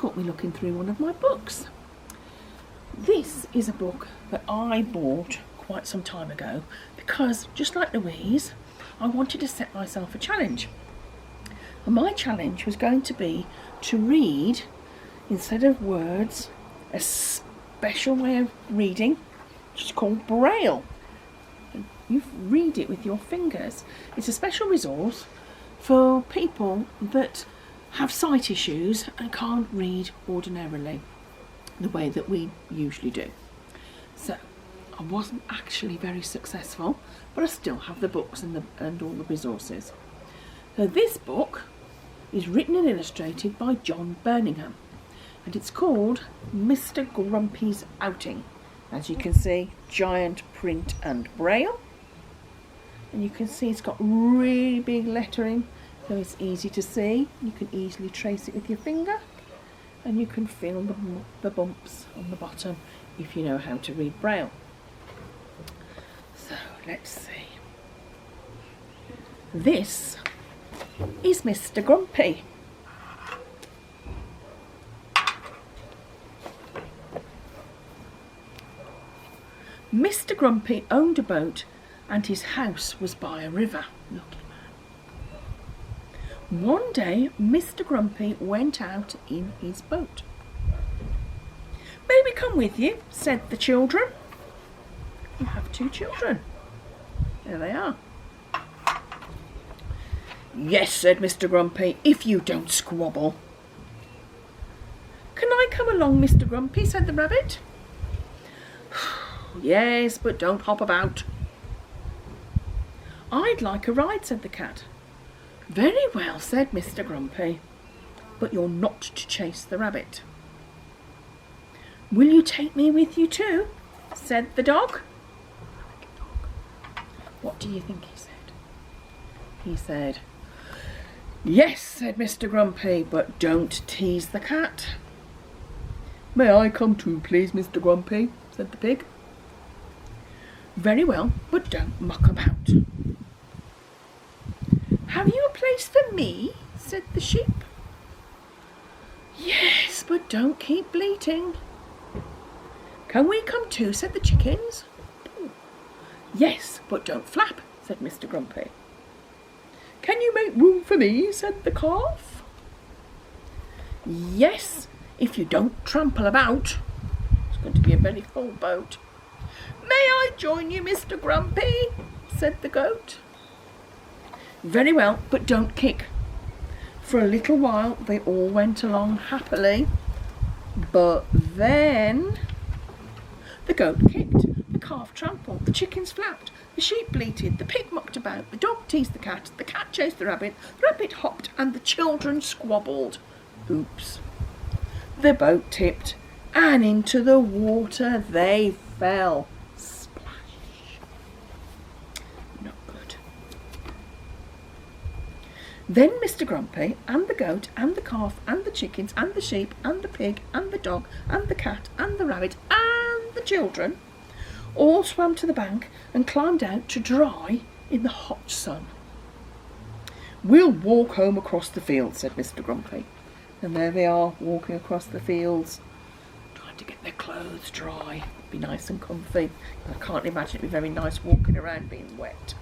caught me looking through one of my books. This is a book that I bought quite some time ago because, just like Louise, I wanted to set myself a challenge. And my challenge was going to be to read, instead of words, a special way of reading, which is called Braille. You read it with your fingers. It's a special resource for people that have sight issues and can't read ordinarily the way that we usually do. So I wasn't actually very successful, but I still have the books and all the resources. So this book is written and illustrated by John Burningham, and it's called Mr. Grumpy's Outing. As you can see, giant print and Braille, and you can see it's got really big lettering, so it's easy to see. You can easily trace it with your finger, and you can feel the bumps on the bottom if you know how to read Braille. So let's see. This is Mr. Grumpy. Mr. Grumpy owned a boat and his house was by a river. Lucky man. One day Mr. Grumpy went out in his boat. "May we come with you?" said the children. You have 2 children. There they are. "Yes," said Mr. Grumpy, "if you don't squabble." "Can I come along, Mr. Grumpy?" said the rabbit. "Yes, but don't hop about." "I'd like a ride," said the cat. "Very well," said Mr. Grumpy, "but you're not to chase the rabbit." "Will you take me with you too?" said the dog. What do you think he said? He said, "Yes," said Mr. Grumpy, "but don't tease the cat." "May I come too, please, Mr. Grumpy?" said the pig. "Very well, but don't muck about." "Have you a place for me?" said the sheep. "Yes, but don't keep bleating." "Can we come too?" said the chickens. "Yes, but don't flap," said Mr. Grumpy. "Can you make room for me?" said the calf. "Yes, if you don't trample about." It's going to be a very full boat. "May I join you, Mr. Grumpy?" said the goat. "Very well, but don't kick." For a little while they all went along happily, but then the goat kicked, the calf trampled, the chickens flapped, the sheep bleated, the pig mucked about, the dog teased the cat chased the rabbit hopped, and the children squabbled. Oops. The boat tipped, and into the water they fell. Splash. Not good. Then Mr. Grumpy and the goat and the calf and the chickens and the sheep and the pig and the dog and the cat and the rabbit and the children all swam to the bank and climbed out to dry in the hot sun. "We'll walk home across the fields," said Mr. Grumpy. And there they are, walking across the fields, trying to get their clothes dry, be nice and comfy. I can't imagine it'd be very nice walking around being wet.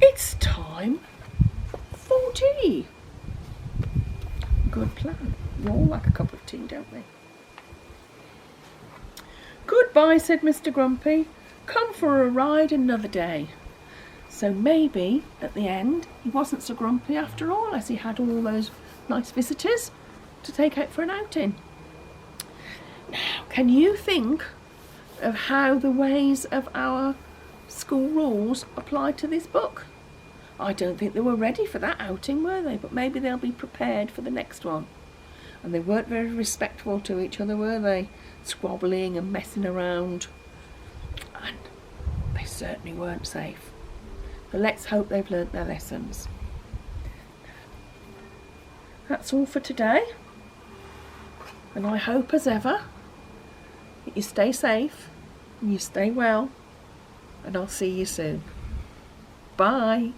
It's time for tea. Good plan. We all like a cup of tea, don't we? "Goodbye," said Mr. Grumpy. "Come for a ride another day." So maybe at the end he wasn't so grumpy after all, as he had all those nice visitors to take out for an outing. Now, can you think of how the ways of our school rules apply to this book? I don't think they were ready for that outing, were they? But maybe they'll be prepared for the next one. And they weren't very respectful to each other, were they? Squabbling and messing around. And they certainly weren't safe. But let's hope they've learnt their lessons. That's all for today. And I hope, as ever, that you stay safe and you stay well. And I'll see you soon. Bye.